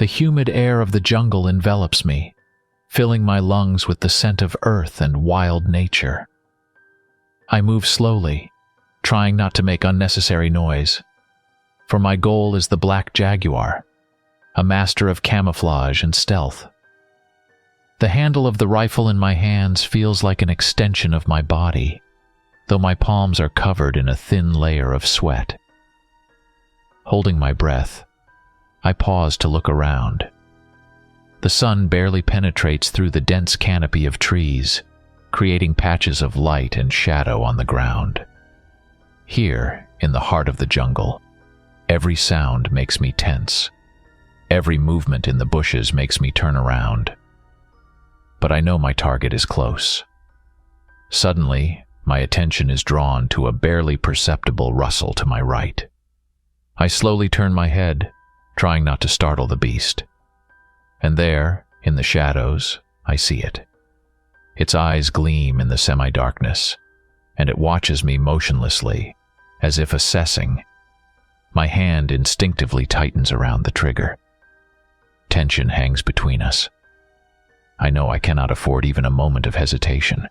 The humid air of the jungle envelops me, filling my lungs with the scent of earth and wild nature. I move slowly, trying not to make unnecessary noise, for my goal is the black jaguar, a master of camouflage and stealth. The handle of the rifle in my hands feels like an extension of my body, though my palms are covered in a thin layer of sweat. Holding my breath, I pause to look around. The sun barely penetrates through the dense canopy of trees, creating patches of light and shadow on the ground. Here, in the heart of the jungle, every sound makes me tense. Every movement in the bushes makes me turn around. But I know my target is close. Suddenly, my attention is drawn to a barely perceptible rustle to my right. I slowly turn my head, trying not to startle the beast. And there, in the shadows, I see it. Its eyes gleam in the semi-darkness, and it watches me motionlessly, as if assessing. My hand instinctively tightens around the trigger. Tension hangs between us. I know I cannot afford even a moment of hesitation.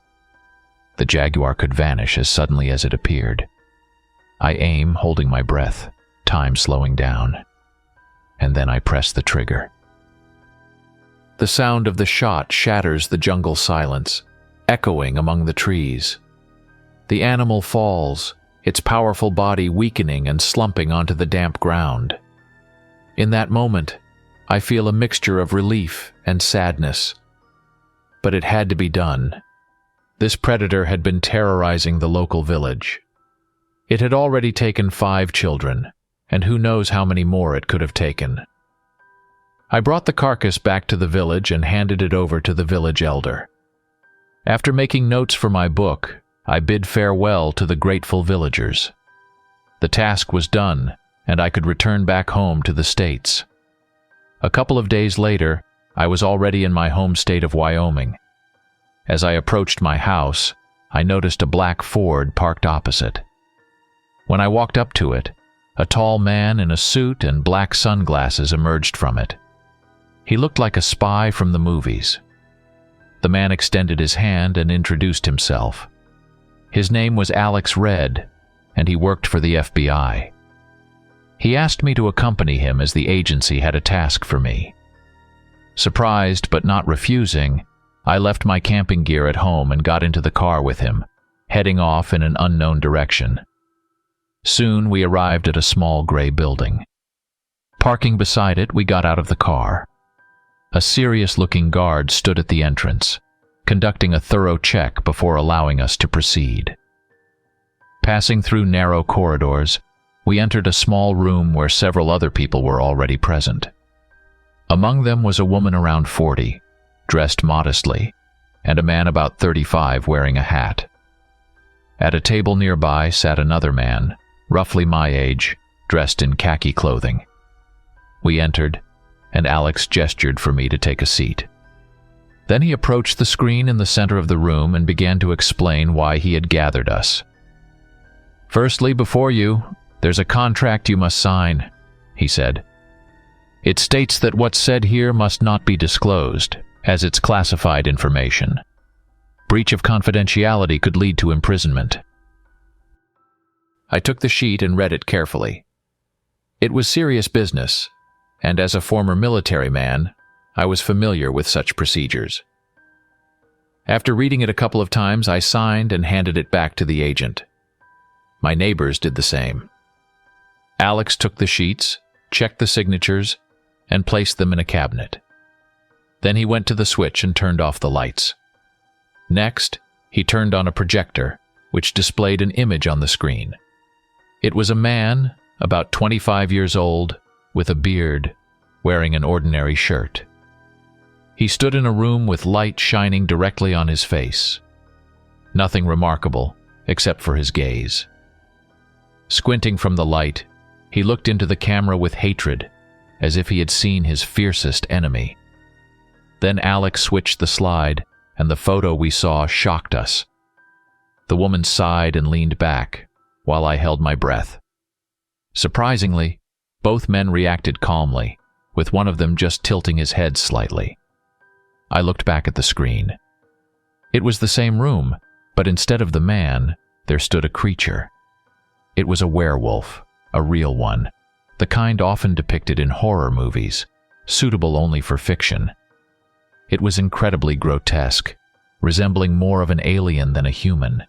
The jaguar could vanish as suddenly as it appeared. I aim, holding my breath, time slowing down, and then I press the trigger. The sound of the shot shatters the jungle silence, echoing among the trees. The animal falls, its powerful body weakening and slumping onto the damp ground. In that moment, I feel a mixture of relief and sadness. But it had to be done. This predator had been terrorizing the local village. It had already taken 5 children, and who knows how many more it could have taken. I brought the carcass back to the village and handed it over to the village elder. After making notes for my book, I bid farewell to the grateful villagers. The task was done, and I could return back home to the States. A couple of days later, I was already in my home state of Wyoming. As I approached my house, I noticed a black Ford parked opposite. When I walked up to it, a tall man in a suit and black sunglasses emerged from it. He looked like a spy from the movies. The man extended his hand and introduced himself. His name was Alex Red, and he worked for the FBI. He asked me to accompany him as the agency had a task for me. Surprised but not refusing, I left my camping gear at home and got into the car with him, heading off in an unknown direction. Soon we arrived at a small gray building. Parking beside it, we got out of the car. A serious-looking guard stood at the entrance, conducting a thorough check before allowing us to proceed. Passing through narrow corridors, we entered a small room where several other people were already present. Among them was a woman around 40, dressed modestly, and a man about 35 wearing a hat. At a table nearby sat another man, roughly my age, dressed in khaki clothing. We entered, and Alex gestured for me to take a seat. Then he approached the screen in the center of the room and began to explain why he had gathered us. "Firstly, before you, there's a contract you must sign," he said. "It states that what's said here must not be disclosed, as it's classified information. Breach of confidentiality could lead to imprisonment." I took the sheet and read it carefully. It was serious business, and as a former military man, I was familiar with such procedures. After reading it a couple of times, I signed and handed it back to the agent. My neighbors did the same. Alex took the sheets, checked the signatures, and placed them in a cabinet. Then he went to the switch and turned off the lights. Next, he turned on a projector, which displayed an image on the screen. It was a man, about 25 years old, with a beard, wearing an ordinary shirt. He stood in a room with light shining directly on his face. Nothing remarkable, except for his gaze. Squinting from the light, he looked into the camera with hatred, as if he had seen his fiercest enemy. Then Alex switched the slide, and the photo we saw shocked us. The woman sighed and leaned back, while I held my breath. Surprisingly, both men reacted calmly, with one of them just tilting his head slightly. I looked back at the screen. It was the same room, but instead of the man, there stood a creature. It was a werewolf, a real one, the kind often depicted in horror movies, suitable only for fiction. It was incredibly grotesque, resembling more of an alien than a human.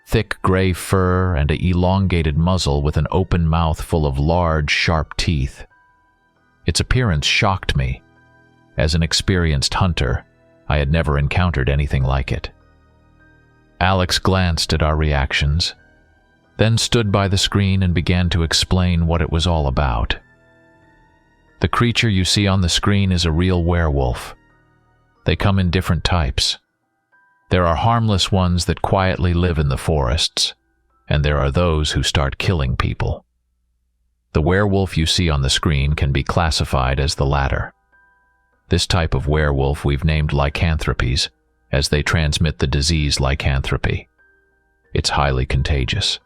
Thick gray fur and an elongated muzzle with an open mouth full of large, sharp teeth. Its appearance shocked me. As an experienced hunter, I had never encountered anything like it. Alex glanced at our reactions, then stood by the screen and began to explain what it was all about. The creature you see on the screen is a real werewolf. They come in different types. There are harmless ones that quietly live in the forests, and there are those who start killing people. The werewolf you see on the screen can be classified as the latter. This type of werewolf we've named lycanthropes, as they transmit the disease lycanthropy. It's highly contagious.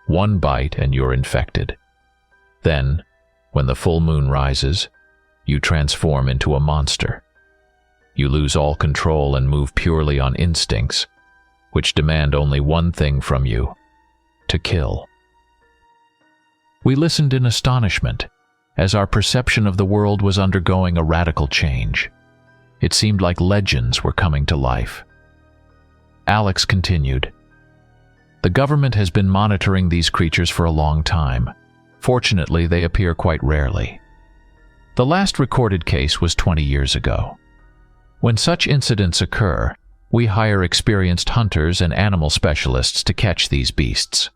One bite and you're infected. Then, when the full moon rises, you transform into a monster. You lose all control and move purely on instincts, which demand only one thing from you: to kill. We listened in astonishment, as our perception of the world was undergoing a radical change. It seemed like legends were coming to life. Alex continued, "The government has been monitoring these creatures for a long time. Fortunately, they appear quite rarely. The last recorded case was 20 years ago. When such incidents occur, we hire experienced hunters and animal specialists to catch these beasts.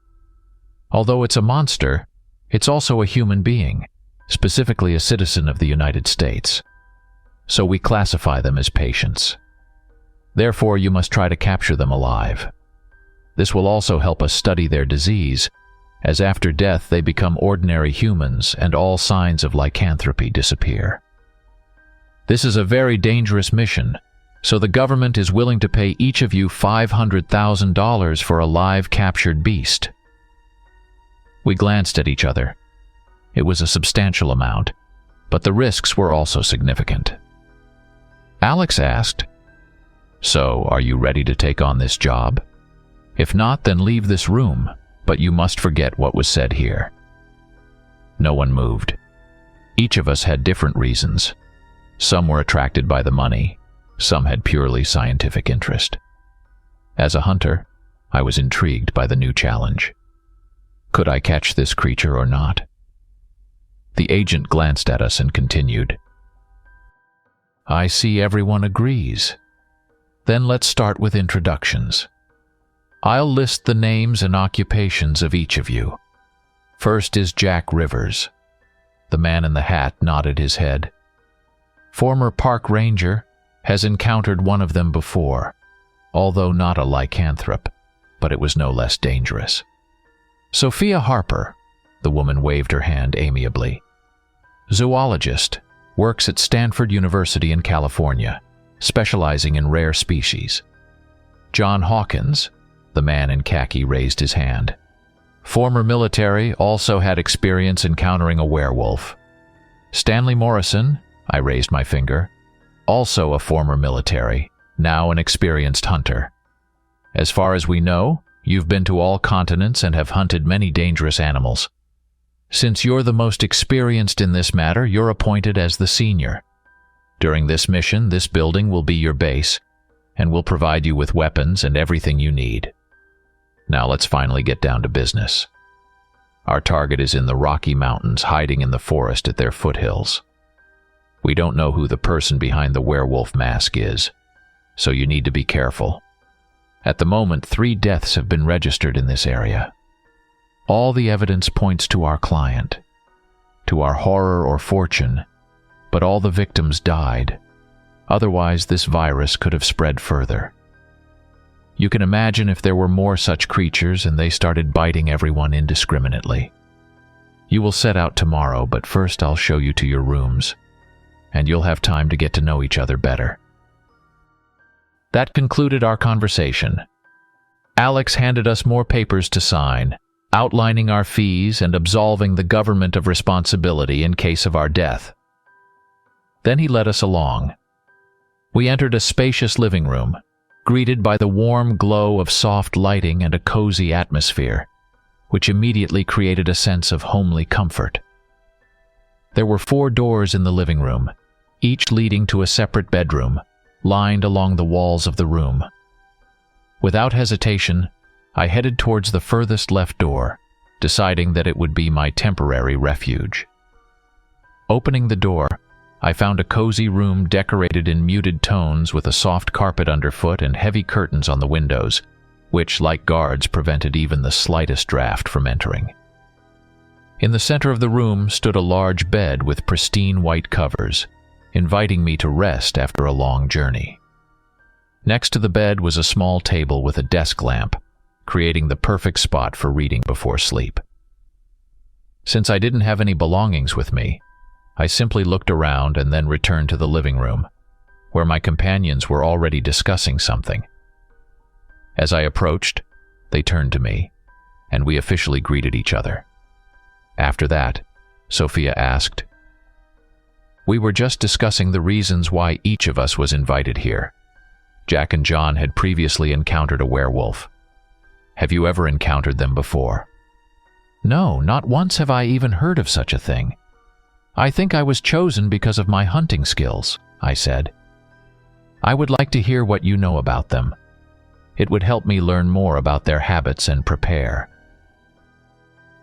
Although it's a monster, it's also a human being, specifically a citizen of the United States. So we classify them as patients. Therefore, you must try to capture them alive. This will also help us study their disease, as after death they become ordinary humans and all signs of lycanthropy disappear. This is a very dangerous mission, so the government is willing to pay each of you $500,000 for a live captured beast." We glanced at each other. It was a substantial amount, but the risks were also significant. Alex asked, "So, are you ready to take on this job? If not, then leave this room, but you must forget what was said here." No one moved. Each of us had different reasons. Some were attracted by the money, some had purely scientific interest. As a hunter, I was intrigued by the new challenge. Could I catch this creature or not? The agent glanced at us and continued, "I see everyone agrees. Then let's start with introductions. I'll list the names and occupations of each of you. First is Jack Rivers." The man in the hat nodded his head. "Former park ranger, has encountered one of them before, although not a lycanthrope, but it was no less dangerous. Sophia Harper," the woman waved her hand amiably. "Zoologist, works at Stanford University in California, specializing in rare species. John Hawkins," the man in khaki raised his hand. "Former military, also had experience encountering a werewolf. Stanley Morrison," I raised my finger, "also a former military, now an experienced hunter. As far as we know, you've been to all continents and have hunted many dangerous animals. Since you're the most experienced in this matter, you're appointed as the senior. During this mission, this building will be your base, and will provide you with weapons and everything you need. Now let's finally get down to business. Our target is in the Rocky Mountains, hiding in the forest at their foothills. We don't know who the person behind the werewolf mask is, so you need to be careful. At the moment, 3 deaths have been registered in this area. All the evidence points to our client, to our horror or fortune, but all the victims died. Otherwise, this virus could have spread further. You can imagine if there were more such creatures and they started biting everyone indiscriminately. You will set out tomorrow, but first I'll show you to your rooms, and you'll have time to get to know each other better." That concluded our conversation. Alex handed us more papers to sign, outlining our fees and absolving the government of responsibility in case of our death. Then he led us along. We entered a spacious living room, greeted by the warm glow of soft lighting and a cozy atmosphere, which immediately created a sense of homely comfort. There were 4 doors in the living room, each leading to a separate bedroom, lined along the walls of the room. Without hesitation, I headed towards the furthest left door, deciding that it would be my temporary refuge. Opening the door, I found a cozy room decorated in muted tones with a soft carpet underfoot and heavy curtains on the windows, which, like guards, prevented even the slightest draft from entering. In the center of the room stood a large bed with pristine white covers, inviting me to rest after a long journey. Next to the bed was a small table with a desk lamp, creating the perfect spot for reading before sleep. Since I didn't have any belongings with me, I simply looked around and then returned to the living room, where my companions were already discussing something. As I approached, they turned to me, and we officially greeted each other. After that, Sophia asked, "We were just discussing the reasons why each of us was invited here. Jack and John had previously encountered a werewolf. Have you ever encountered them before?" "No, not once have I even heard of such a thing. I think I was chosen because of my hunting skills," I said. "I would like to hear what you know about them. It would help me learn more about their habits and prepare."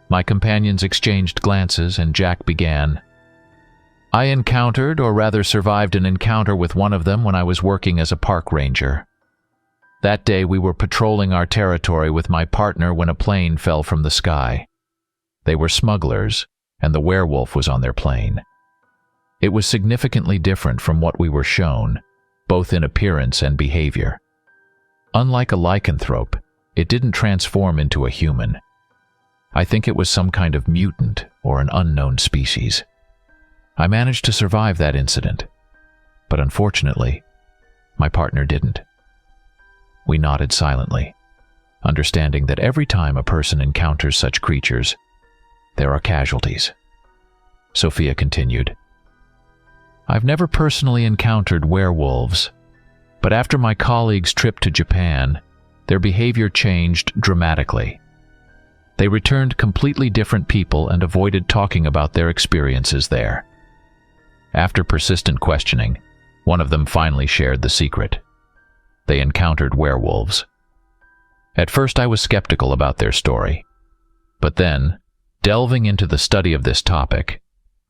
My companions exchanged glances, and Jack began. "I encountered, or rather survived an encounter with one of them when I was working as a park ranger. That day we were patrolling our territory with my partner when a plane fell from the sky. They were smugglers, and the werewolf was on their plane. It was significantly different from what we were shown, both in appearance and behavior. Unlike a lycanthrope, it didn't transform into a human. I think it was some kind of mutant or an unknown species. I managed to survive that incident, but unfortunately, my partner didn't." We nodded silently, understanding that every time a person encounters such creatures, there are casualties. Sophia continued, "I've never personally encountered werewolves, but after my colleagues' trip to Japan, their behavior changed dramatically. They returned completely different people and avoided talking about their experiences there. After persistent questioning, one of them finally shared the secret. They encountered werewolves. At first I was skeptical about their story, but then, delving into the study of this topic,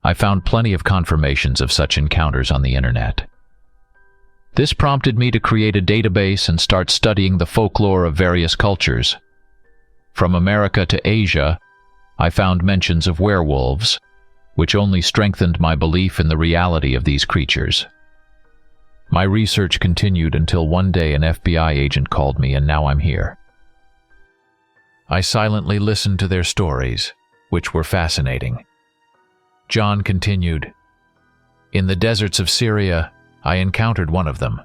I found plenty of confirmations of such encounters on the internet. This prompted me to create a database and start studying the folklore of various cultures. From America to Asia, I found mentions of werewolves, which only strengthened my belief in the reality of these creatures. My research continued until one day an FBI agent called me, and now I'm here. I silently listened to their stories, which were fascinating. John continued, "In the deserts of Syria, I encountered one of them.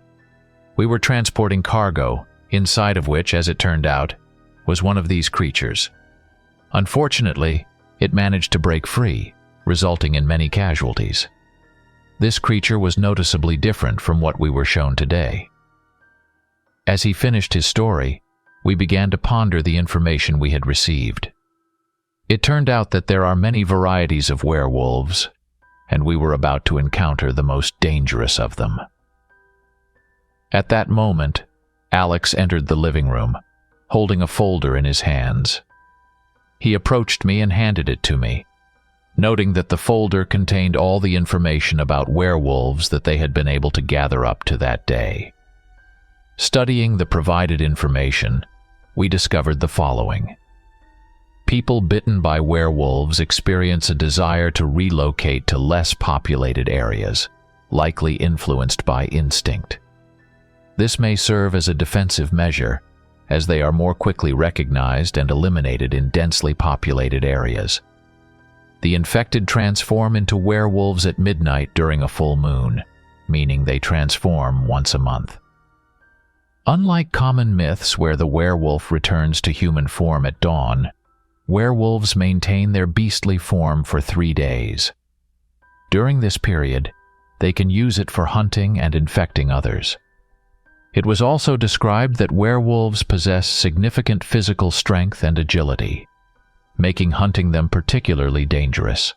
We were transporting cargo, inside of which, as it turned out, was one of these creatures. Unfortunately, it managed to break free, resulting in many casualties. This creature was noticeably different from what we were shown today." As he finished his story, we began to ponder the information we had received. It turned out that there are many varieties of werewolves, and we were about to encounter the most dangerous of them. At that moment, Alex entered the living room, holding a folder in his hands. He approached me and handed it to me, noting that the folder contained all the information about werewolves that they had been able to gather up to that day. Studying the provided information, we discovered the following. People bitten by werewolves experience a desire to relocate to less populated areas, likely influenced by instinct. This may serve as a defensive measure, as they are more quickly recognized and eliminated in densely populated areas. The infected transform into werewolves at midnight during a full moon, meaning they transform once a month. Unlike common myths where the werewolf returns to human form at dawn, werewolves maintain their beastly form for 3 days. During this period, they can use it for hunting and infecting others. It was also described that werewolves possess significant physical strength and agility, making hunting them particularly dangerous.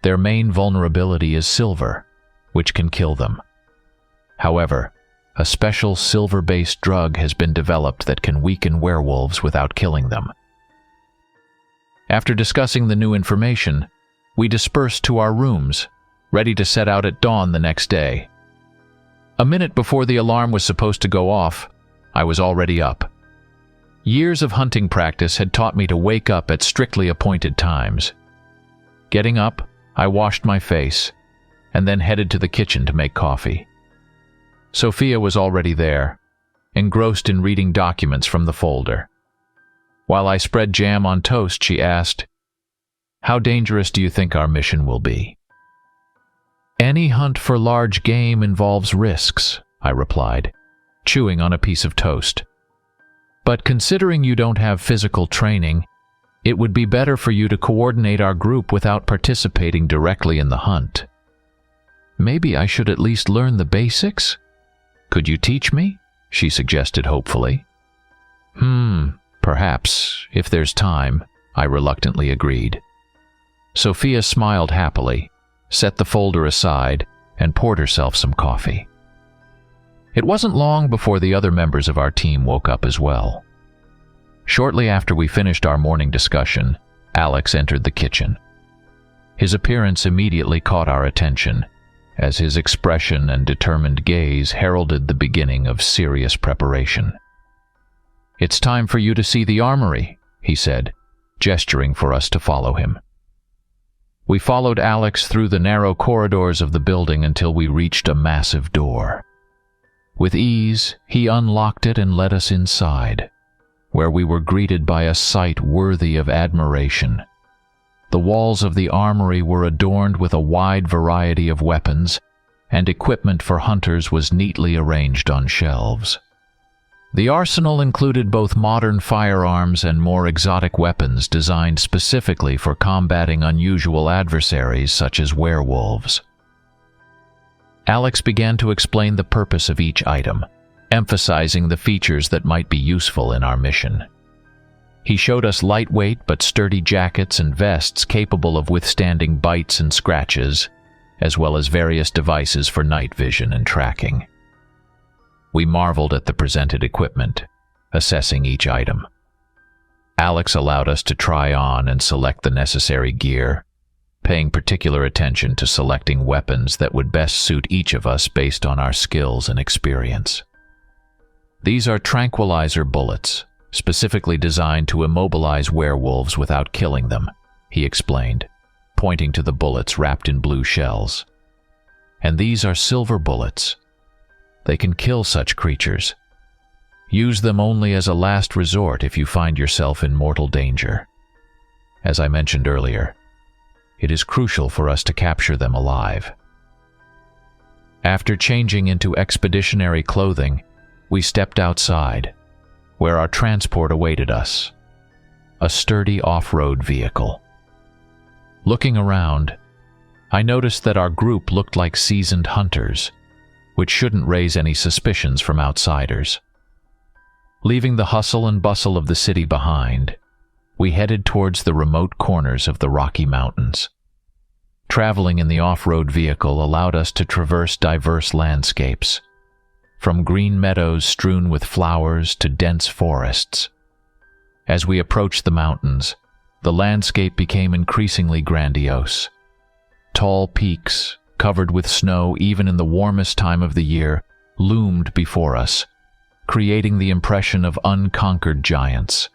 Their main vulnerability is silver, which can kill them. However, a special silver-based drug has been developed that can weaken werewolves without killing them. After discussing the new information, we dispersed to our rooms, ready to set out at dawn the next day. A minute before the alarm was supposed to go off, I was already up. Years of hunting practice had taught me to wake up at strictly appointed times. Getting up, I washed my face, and then headed to the kitchen to make coffee. Sophia was already there, engrossed in reading documents from the folder. While I spread jam on toast, she asked, "How dangerous do you think our mission will be?" "Any hunt for large game involves risks," I replied, chewing on a piece of toast. "But considering you don't have physical training, it would be better for you to coordinate our group without participating directly in the hunt. Maybe I should at least learn the basics? Could you teach me?" she suggested hopefully. Perhaps, if there's time," I reluctantly agreed. Sophia smiled happily, set the folder aside, and poured herself some coffee. It wasn't long before the other members of our team woke up as well. Shortly after we finished our morning discussion, Alex entered the kitchen. His appearance immediately caught our attention, as his expression and determined gaze heralded the beginning of serious preparation. "It's time for you to see the armory," he said, gesturing for us to follow him. We followed Alex through the narrow corridors of the building until we reached a massive door. With ease, he unlocked it and led us inside, where we were greeted by a sight worthy of admiration. The walls of the armory were adorned with a wide variety of weapons, and equipment for hunters was neatly arranged on shelves. The arsenal included both modern firearms and more exotic weapons designed specifically for combating unusual adversaries such as werewolves. Alex began to explain the purpose of each item, emphasizing the features that might be useful in our mission. He showed us lightweight but sturdy jackets and vests capable of withstanding bites and scratches, as well as various devices for night vision and tracking. We marveled at the presented equipment, assessing each item. Alex allowed us to try on and select the necessary gear, paying particular attention to selecting weapons that would best suit each of us based on our skills and experience. "These are tranquilizer bullets, specifically designed to immobilize werewolves without killing them," he explained, pointing to the bullets wrapped in blue shells. "And these are silver bullets. They can kill such creatures. Use them only as a last resort if you find yourself in mortal danger. As I mentioned earlier, it is crucial for us to capture them alive." After changing into expeditionary clothing, we stepped outside, where our transport awaited us, a sturdy off-road vehicle. Looking around, I noticed that our group looked like seasoned hunters, which shouldn't raise any suspicions from outsiders. Leaving the hustle and bustle of the city behind, we headed towards the remote corners of the Rocky Mountains. Traveling in the off-road vehicle allowed us to traverse diverse landscapes, from green meadows strewn with flowers to dense forests. As we approached the mountains, the landscape became increasingly grandiose. Tall peaks, covered with snow even in the warmest time of the year, loomed before us, creating the impression of unconquered giants.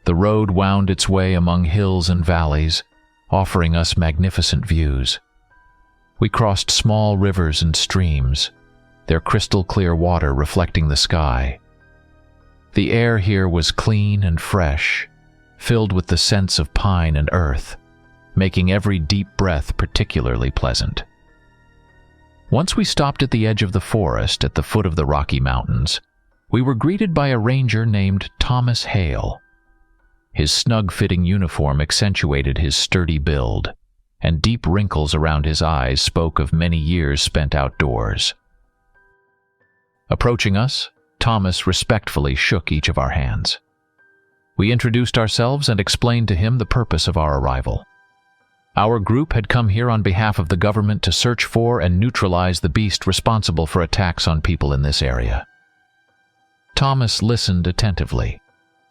The road wound its way among hills and valleys, offering us magnificent views. We crossed small rivers and streams, their crystal-clear water reflecting the sky. The air here was clean and fresh, filled with the scents of pine and earth, making every deep breath particularly pleasant. Once we stopped at the edge of the forest at the foot of the Rocky Mountains, we were greeted by a ranger named Thomas Hale. His snug-fitting uniform accentuated his sturdy build, and deep wrinkles around his eyes spoke of many years spent outdoors. Approaching us, Thomas respectfully shook each of our hands. We introduced ourselves and explained to him the purpose of our arrival. Our group had come here on behalf of the government to search for and neutralize the beast responsible for attacks on people in this area. Thomas listened attentively,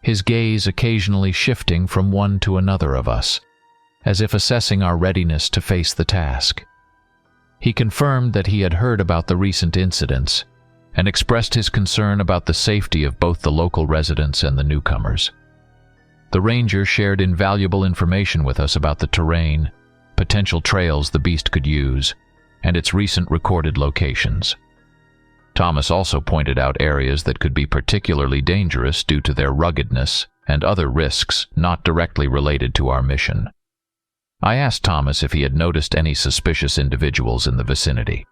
his gaze occasionally shifting from one to another of us, as if assessing our readiness to face the task. He confirmed that he had heard about the recent incidents and expressed his concern about the safety of both the local residents and the newcomers. The ranger shared invaluable information with us about the terrain, potential trails the beast could use, and its recent recorded locations. Thomas also pointed out areas that could be particularly dangerous due to their ruggedness and other risks not directly related to our mission. I asked Thomas if he had noticed any suspicious individuals in the vicinity.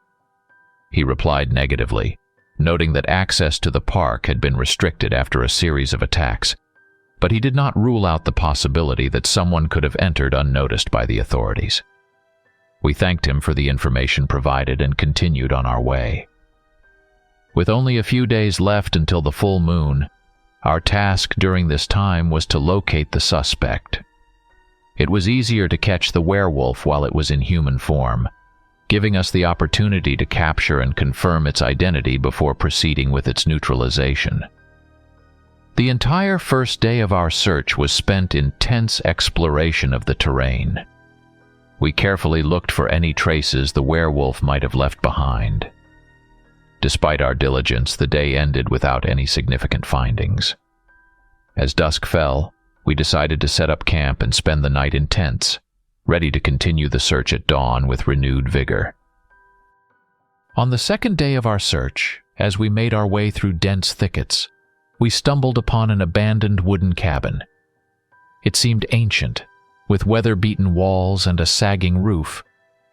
He replied negatively, noting that access to the park had been restricted after a series of attacks, but he did not rule out the possibility that someone could have entered unnoticed by the authorities. We thanked him for the information provided and continued on our way. With only a few days left until the full moon, our task during this time was to locate the suspect. It was easier to catch the werewolf while it was in human form, giving us the opportunity to capture and confirm its identity before proceeding with its neutralization. The entire first day of our search was spent in tense exploration of the terrain. We carefully looked for any traces the werewolf might have left behind. Despite our diligence, the day ended without any significant findings. As dusk fell, we decided to set up camp and spend the night in tents, ready to continue the search at dawn with renewed vigor. On the second day of our search, as we made our way through dense thickets, we stumbled upon an abandoned wooden cabin. It seemed ancient, with weather-beaten walls and a sagging roof,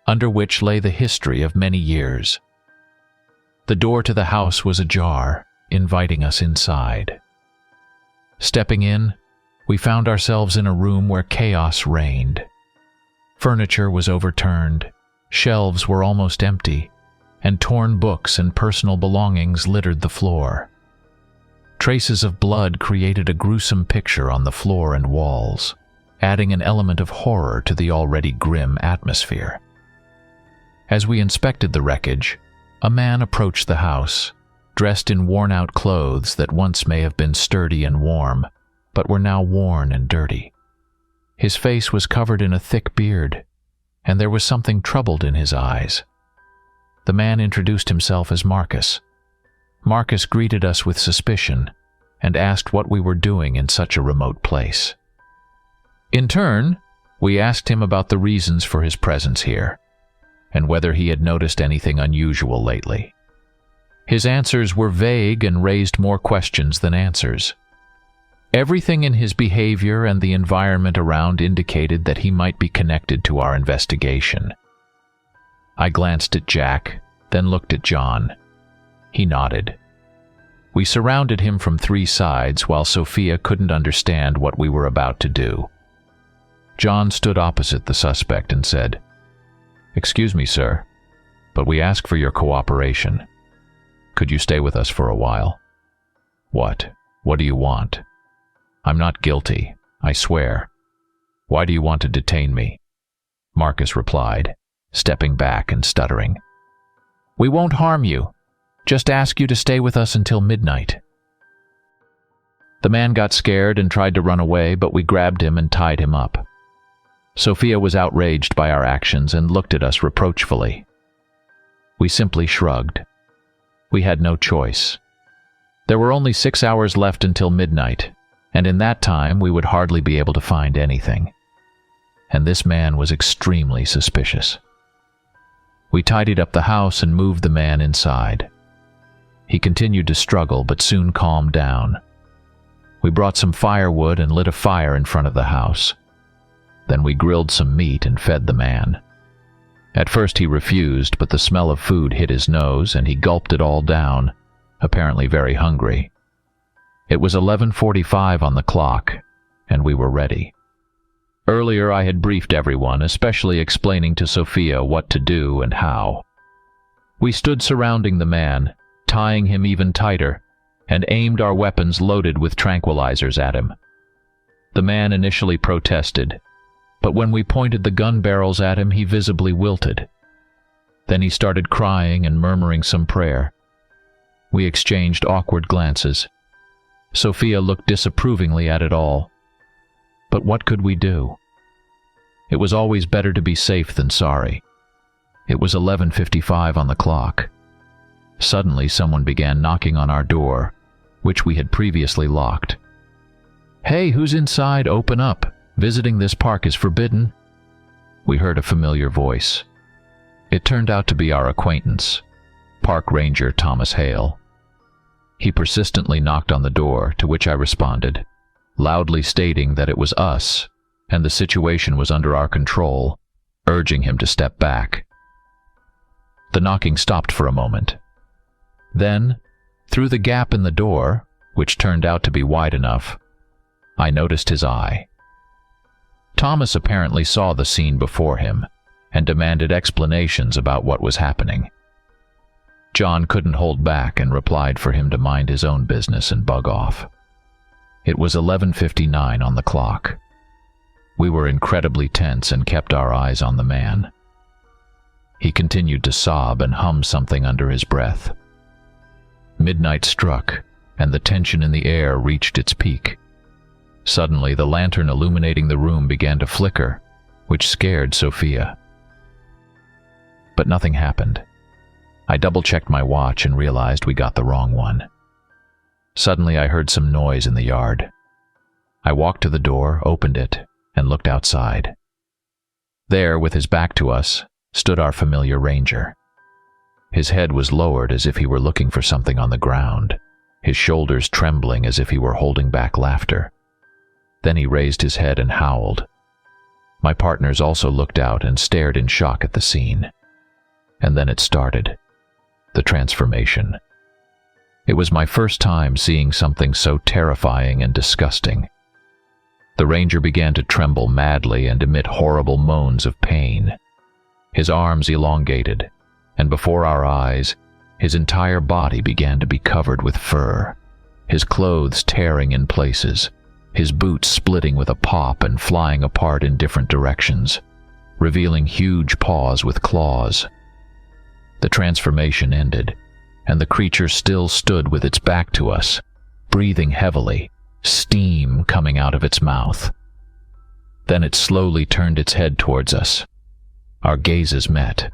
under which lay the history of many years. The door to the house was ajar, inviting us inside. Stepping in, we found ourselves in a room where chaos reigned. Furniture was overturned, shelves were almost empty, and torn books and personal belongings littered the floor. Traces of blood created a gruesome picture on the floor and walls, adding an element of horror to the already grim atmosphere. As we inspected the wreckage, a man approached the house, dressed in worn-out clothes that once may have been sturdy and warm, but were now worn and dirty. His face was covered in a thick beard, and there was something troubled in his eyes. The man introduced himself as Marcus. Marcus greeted us with suspicion and asked what we were doing in such a remote place. In turn, we asked him about the reasons for his presence here, and whether he had noticed anything unusual lately. His answers were vague and raised more questions than answers. Everything in his behavior and the environment around indicated that he might be connected to our investigation. I glanced at Jack, then looked at John. He nodded. We surrounded him from three sides while Sophia couldn't understand what we were about to do. John stood opposite the suspect and said, "Excuse me, sir, but we ask for your cooperation. Could you stay with us for a while?" "What? What do you want?" "I'm not guilty, I swear. Why do you want to detain me?" Marcus replied, stepping back and stuttering. "We won't harm you. Just ask you to stay with us until midnight." The man got scared and tried to run away, but we grabbed him and tied him up. Sophia was outraged by our actions and looked at us reproachfully. We simply shrugged. We had no choice. There were only 6 hours left until midnight, and in that time we would hardly be able to find anything. And this man was extremely suspicious. We tidied up the house and moved the man inside. He continued to struggle, but soon calmed down. We brought some firewood and lit a fire in front of the house. Then we grilled some meat and fed the man. At first he refused, but the smell of food hit his nose and he gulped it all down, apparently very hungry. It was 11:45 on the clock, and we were ready. Earlier I had briefed everyone, especially explaining to Sophia what to do and how. We stood surrounding the man, tying him even tighter, and aimed our weapons loaded with tranquilizers at him. The man initially protested, but when we pointed the gun barrels at him, he visibly wilted. Then he started crying and murmuring some prayer. We exchanged awkward glances. Sophia looked disapprovingly at it all. But what could we do? It was always better to be safe than sorry. It was 11:55 on the clock. Suddenly someone began knocking on our door, which we had previously locked. "Hey, who's inside? Open up. Visiting this park is forbidden." We heard a familiar voice. It turned out to be our acquaintance, Park Ranger Thomas Hale. He persistently knocked on the door, to which I responded, loudly stating that it was us and the situation was under our control, urging him to step back. The knocking stopped for a moment. Then, through the gap in the door, which turned out to be wide enough, I noticed his eye. Thomas apparently saw the scene before him and demanded explanations about what was happening. John couldn't hold back and replied for him to mind his own business and bug off. It was 11:59 on the clock. We were incredibly tense and kept our eyes on the man. He continued to sob and hum something under his breath. Midnight struck, and the tension in the air reached its peak. Suddenly, the lantern illuminating the room began to flicker, which scared Sophia. But nothing happened. I double-checked my watch and realized we got the wrong one. Suddenly, I heard some noise in the yard. I walked to the door, opened it, and looked outside. There, with his back to us, stood our familiar ranger. His head was lowered as if he were looking for something on the ground, his shoulders trembling as if he were holding back laughter. Then he raised his head and howled. My partners also looked out and stared in shock at the scene. And then it started. The transformation. It was my first time seeing something so terrifying and disgusting. The ranger began to tremble madly and emit horrible moans of pain. His arms elongated, and before our eyes, his entire body began to be covered with fur, his clothes tearing in places, his boots splitting with a pop and flying apart in different directions, revealing huge paws with claws. The transformation ended, and the creature still stood with its back to us, breathing heavily, steam coming out of its mouth. Then it slowly turned its head towards us. Our gazes met.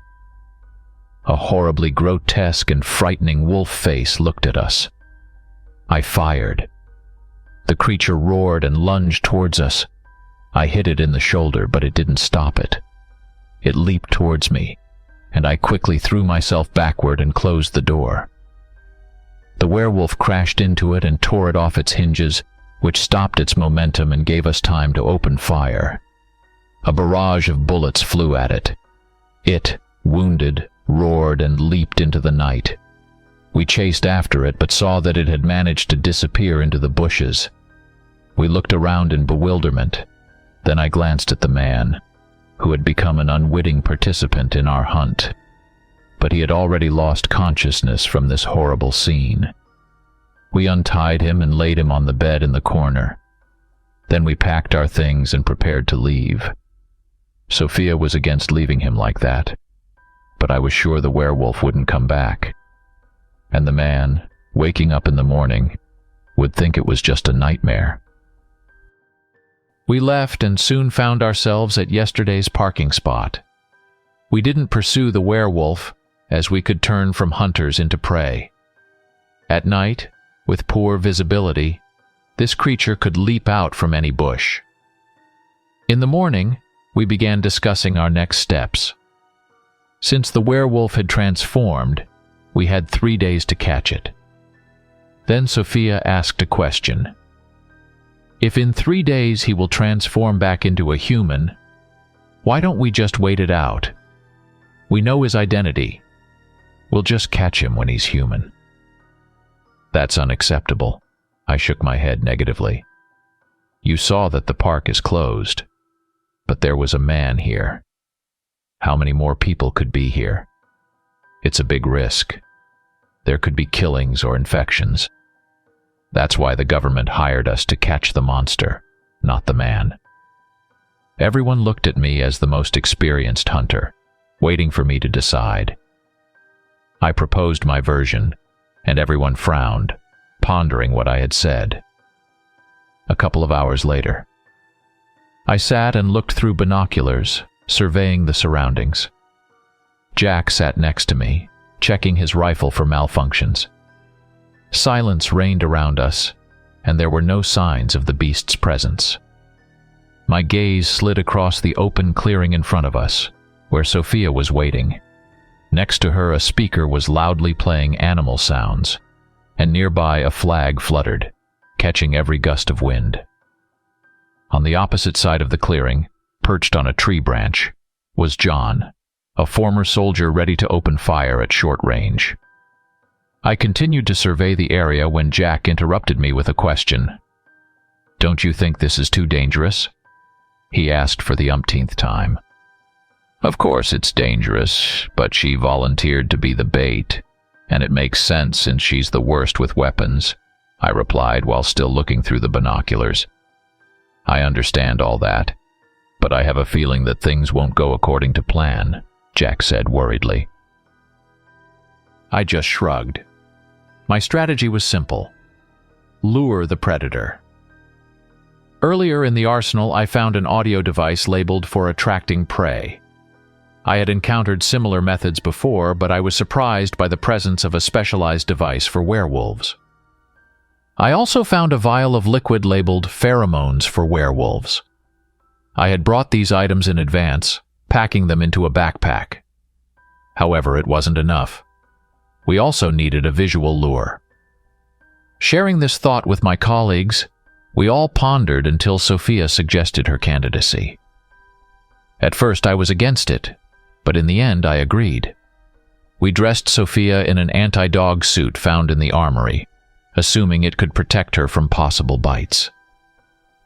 A horribly grotesque and frightening wolf face looked at us. I fired. The creature roared and lunged towards us. I hit it in the shoulder, but it didn't stop it. It leaped towards me, and I quickly threw myself backward and closed the door. The werewolf crashed into it and tore it off its hinges, which stopped its momentum and gave us time to open fire. A barrage of bullets flew at it. It, wounded, roared and leaped into the night. We chased after it, but saw that it had managed to disappear into the bushes. We looked around in bewilderment. Then I glanced at the man, who had become an unwitting participant in our hunt. But he had already lost consciousness from this horrible scene. We untied him and laid him on the bed in the corner. Then we packed our things and prepared to leave. Sophia was against leaving him like that, but I was sure the werewolf wouldn't come back. And the man, waking up in the morning, would think it was just a nightmare. We left and soon found ourselves at yesterday's parking spot. We didn't pursue the werewolf, as we could turn from hunters into prey. At night, with poor visibility, this creature could leap out from any bush. In the morning, we began discussing our next steps. Since the werewolf had transformed, we had 3 days to catch it. Then Sophia asked a question. If in 3 days he will transform back into a human, why don't we just wait it out? We know his identity. We'll just catch him when he's human. That's unacceptable. I shook my head negatively. You saw that the park is closed, but there was a man here. How many more people could be here? It's a big risk. There could be killings or infections. That's why the government hired us to catch the monster, not the man. Everyone looked at me as the most experienced hunter, waiting for me to decide. I proposed my version, and everyone frowned, pondering what I had said. A couple of hours later, I sat and looked through binoculars, surveying the surroundings. Jack sat next to me, checking his rifle for malfunctions. Silence reigned around us, and there were no signs of the beast's presence. My gaze slid across the open clearing in front of us, where Sophia was waiting. Next to her, a speaker was loudly playing animal sounds, and nearby a flag fluttered, catching every gust of wind. On the opposite side of the clearing, perched on a tree branch, was John, a former soldier ready to open fire at short range. I continued to survey the area when Jack interrupted me with a question. "Don't you think this is too dangerous?" he asked for the umpteenth time. "Of course it's dangerous, but she volunteered to be the bait, and it makes sense since she's the worst with weapons," I replied while still looking through the binoculars. "I understand all that, but I have a feeling that things won't go according to plan," Jack said worriedly. I just shrugged. My strategy was simple: lure the predator. Earlier in the arsenal, I found an audio device labeled for attracting prey. I had encountered similar methods before, but I was surprised by the presence of a specialized device for werewolves. I also found a vial of liquid labeled pheromones for werewolves. I had brought these items in advance, packing them into a backpack. However, it wasn't enough. We also needed a visual lure. Sharing this thought with my colleagues, we all pondered until Sophia suggested her candidacy. At first I was against it, but in the end I agreed. We dressed Sophia in an anti-dog suit found in the armory, assuming it could protect her from possible bites.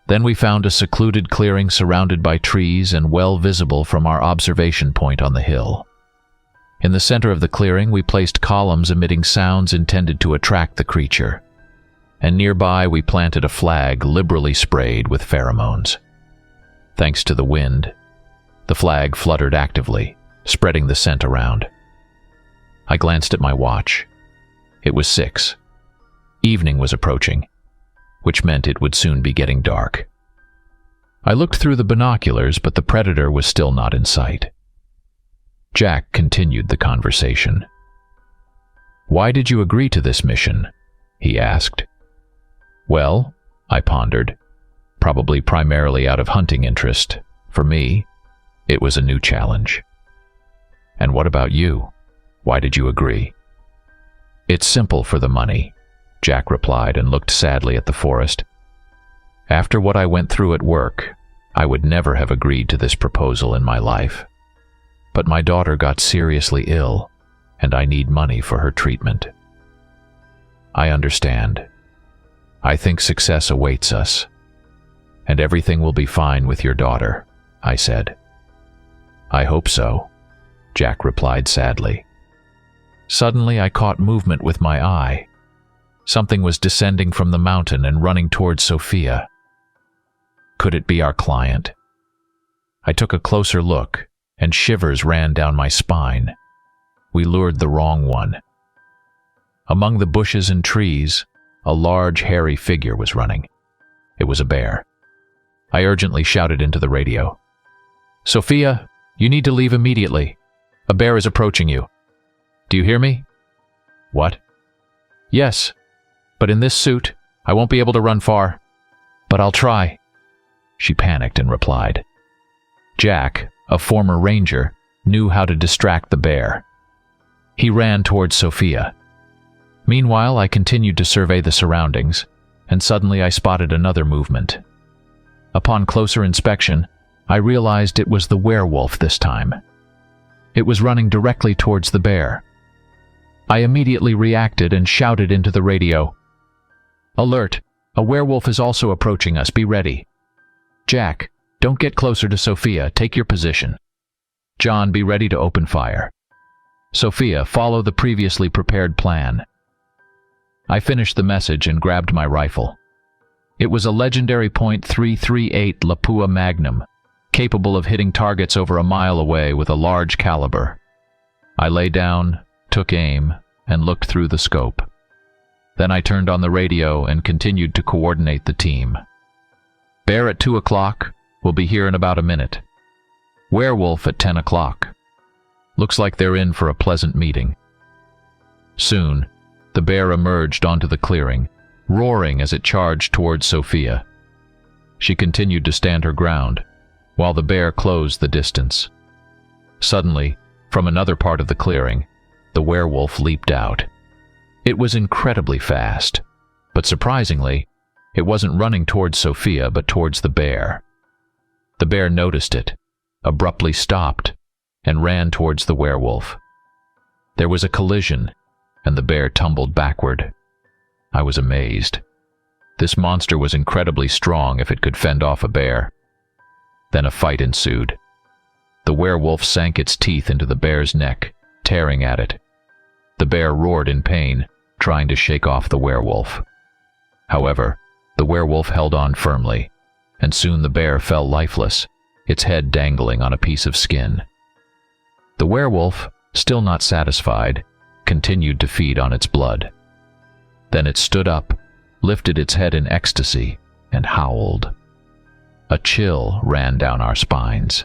Then we found a secluded clearing surrounded by trees and well visible from our observation point on the hill. In the center of the clearing, we placed columns emitting sounds intended to attract the creature, and nearby we planted a flag liberally sprayed with pheromones. Thanks to the wind, the flag fluttered actively, spreading the scent around. I glanced at my watch. It was 6. Evening was approaching, which meant it would soon be getting dark. I looked through the binoculars, but the predator was still not in sight. Jack continued the conversation. "Why did you agree to this mission?" he asked. "Well," I pondered, "probably primarily out of hunting interest. For me, it was a new challenge." "And what about you? Why did you agree?" "It's simple for the money," Jack replied and looked sadly at the forest. "After what I went through at work, I would never have agreed to this proposal in my life. But my daughter got seriously ill, and I need money for her treatment." "I understand. I think success awaits us, and everything will be fine with your daughter," I said. "I hope so," Jack replied sadly. Suddenly I caught movement with my eye. Something was descending from the mountain and running towards Sophia. Could it be our client? I took a closer look, and shivers ran down my spine. We lured the wrong one. Among the bushes and trees, a large, hairy figure was running. It was a bear. I urgently shouted into the radio, "Sophia, you need to leave immediately. A bear is approaching you. Do you hear me?" "What?" "Yes, but in this suit, I won't be able to run far. But I'll try." She panicked and replied. Jack, a former ranger, knew how to distract the bear. He ran towards Sophia. Meanwhile, I continued to survey the surroundings, and suddenly I spotted another movement. Upon closer inspection, I realized it was the werewolf this time. It was running directly towards the bear. I immediately reacted and shouted into the radio, "Alert! A werewolf is also approaching us. Be ready. Jack, don't get closer to Sophia. Take your position. John, be ready to open fire. Sophia, follow the previously prepared plan. I finished the message and grabbed my rifle. It was a legendary .338 Lapua Magnum, capable of hitting targets over a mile away with a large caliber. I lay down, took aim, and looked through the scope. Then I turned on the radio and continued to coordinate the team. Bear at 2 o'clock. We'll be here in about a minute. Werewolf at 10 o'clock. Looks like they're in for a pleasant meeting. Soon, the bear emerged onto the clearing, roaring as it charged towards Sophia. She continued to stand her ground, while the bear closed the distance. Suddenly, from another part of the clearing, the werewolf leaped out. It was incredibly fast, but surprisingly, it wasn't running towards Sophia but towards the bear. The bear noticed it, abruptly stopped, and ran towards the werewolf. There was a collision, and the bear tumbled backward. I was amazed. This monster was incredibly strong if it could fend off a bear. Then a fight ensued. The werewolf sank its teeth into the bear's neck, tearing at it. The bear roared in pain, trying to shake off the werewolf. However, the werewolf held on firmly, and soon the bear fell lifeless, its head dangling on a piece of skin. The werewolf, still not satisfied, continued to feed on its blood. Then it stood up, lifted its head in ecstasy, and howled. A chill ran down our spines.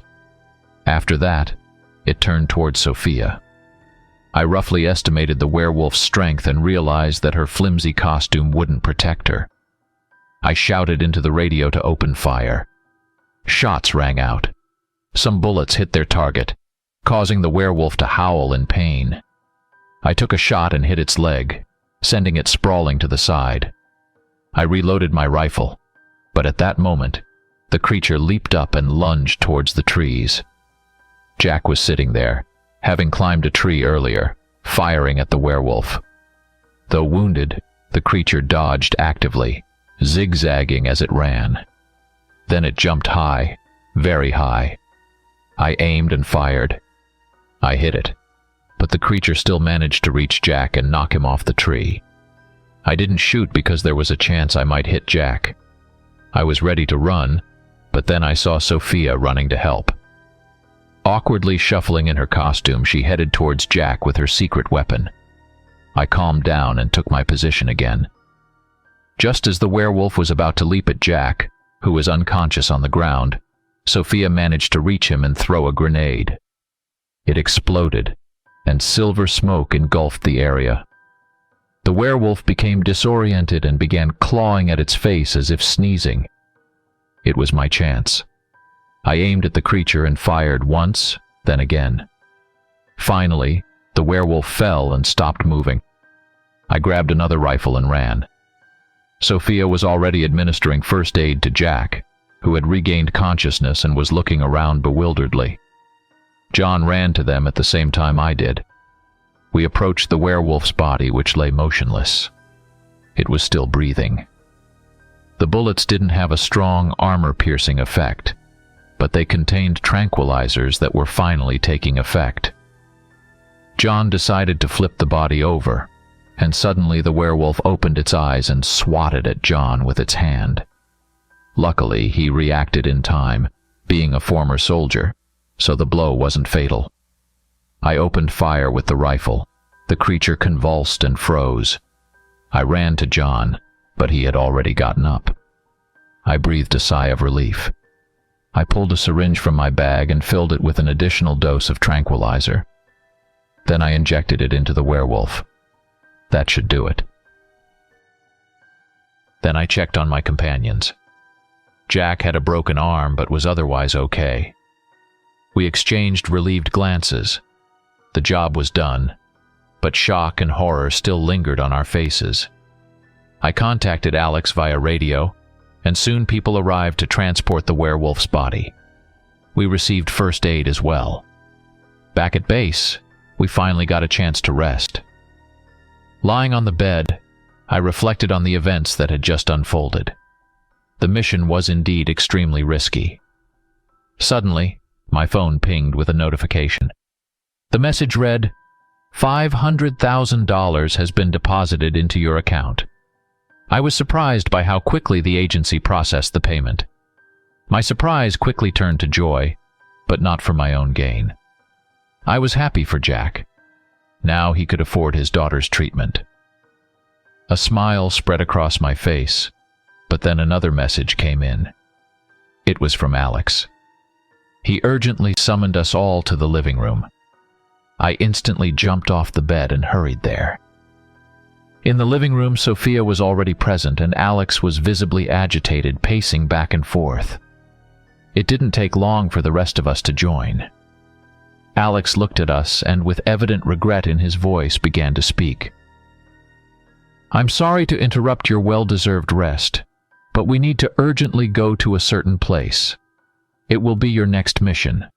After that, it turned towards Sophia. I roughly estimated the werewolf's strength and realized that her flimsy costume wouldn't protect her. I shouted into the radio to open fire. Shots rang out. Some bullets hit their target, causing the werewolf to howl in pain. I took a shot and hit its leg, sending it sprawling to the side. I reloaded my rifle, but at that moment, the creature leaped up and lunged towards the trees. Jack was sitting there, having climbed a tree earlier, firing at the werewolf. Though wounded, the creature dodged actively, zigzagging as it ran. Then it jumped high, very high. I aimed and fired. I hit it, but the creature still managed to reach Jack and knock him off the tree. I didn't shoot because there was a chance I might hit Jack. I was ready to run, but then I saw Sophia running to help. Awkwardly shuffling in her costume, she headed towards Jack with her secret weapon. I calmed down and took my position again. Just as the werewolf was about to leap at Jack, who was unconscious on the ground, Sophia managed to reach him and throw a grenade. It exploded, and silver smoke engulfed the area. The werewolf became disoriented and began clawing at its face as if sneezing. It was my chance. I aimed at the creature and fired once, then again. Finally, the werewolf fell and stopped moving. I grabbed another rifle and ran. Sophia was already administering first aid to Jack, who had regained consciousness and was looking around bewilderedly. John ran to them at the same time I did. We approached the werewolf's body, which lay motionless. It was still breathing. The bullets didn't have a strong armor-piercing effect, but they contained tranquilizers that were finally taking effect. John decided to flip the body over, and suddenly the werewolf opened its eyes and swatted at John with its hand. Luckily, he reacted in time, being a former soldier, so the blow wasn't fatal. I opened fire with the rifle. The creature convulsed and froze. I ran to John, but he had already gotten up. I breathed a sigh of relief. I pulled a syringe from my bag and filled it with an additional dose of tranquilizer. Then I injected it into the werewolf. That should do it. Then I checked on my companions. Jack had a broken arm but was otherwise okay. We exchanged relieved glances. The job was done, but shock and horror still lingered on our faces. I contacted Alex via radio, and soon people arrived to transport the werewolf's body. We received first aid as well. Back at base, we finally got a chance to rest. Lying on the bed, I reflected on the events that had just unfolded. The mission was indeed extremely risky. Suddenly, my phone pinged with a notification. The message read, $500,000 has been deposited into your account. I was surprised by how quickly the agency processed the payment. My surprise quickly turned to joy, but not for my own gain. I was happy for Jack. Now he could afford his daughter's treatment. A smile spread across my face, but then another message came in. It was from Alex. He urgently summoned us all to the living room. I instantly jumped off the bed and hurried there. In the living room, Sophia was already present, and Alex was visibly agitated, pacing back and forth. It didn't take long for the rest of us to join. Alex looked at us and, with evident regret in his voice, began to speak. "I'm sorry to interrupt your well-deserved rest, but we need to urgently go to a certain place. It will be your next mission."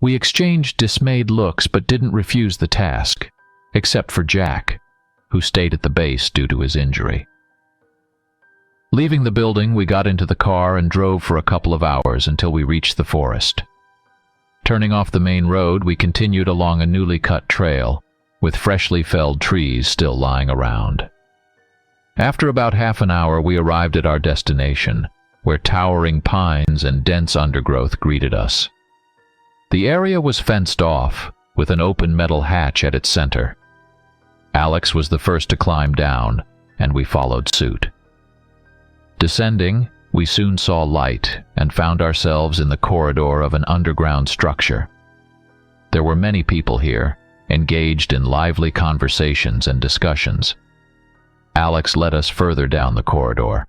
We exchanged dismayed looks but didn't refuse the task, except for Jack, who stayed at the base due to his injury. Leaving the building, we got into the car and drove for a couple of hours until we reached the forest. Turning off the main road, we continued along a newly cut trail, with freshly felled trees still lying around. After about half an hour, we arrived at our destination, where towering pines and dense undergrowth greeted us. The area was fenced off, with an open metal hatch at its center. Alex was the first to climb down, and we followed suit. Descending, we soon saw light and found ourselves in the corridor of an underground structure. There were many people here, engaged in lively conversations and discussions. Alex led us further down the corridor.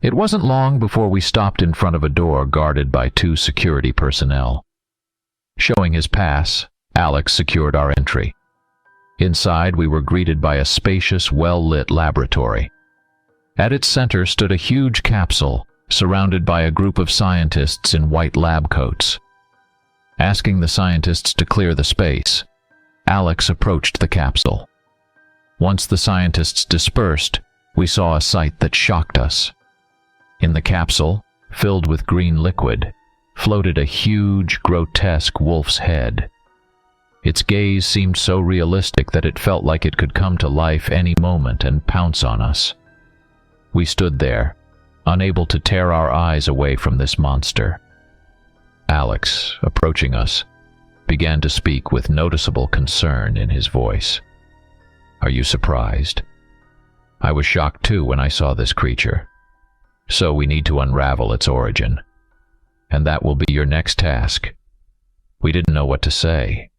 It wasn't long before we stopped in front of a door guarded by 2 security personnel. Showing his pass, Alex secured our entry. Inside, we were greeted by a spacious, well-lit laboratory. At its center stood a huge capsule, surrounded by a group of scientists in white lab coats. Asking the scientists to clear the space, Alex approached the capsule. Once the scientists dispersed, we saw a sight that shocked us. In the capsule, filled with green liquid, floated a huge, grotesque wolf's head. Its gaze seemed so realistic that it felt like it could come to life any moment and pounce on us. We stood there, unable to tear our eyes away from this monster. Alex, approaching us, began to speak with noticeable concern in his voice. "Are you surprised? I was shocked too when I saw this creature. So we need to unravel its origin. And that will be your next task." We didn't know what to say.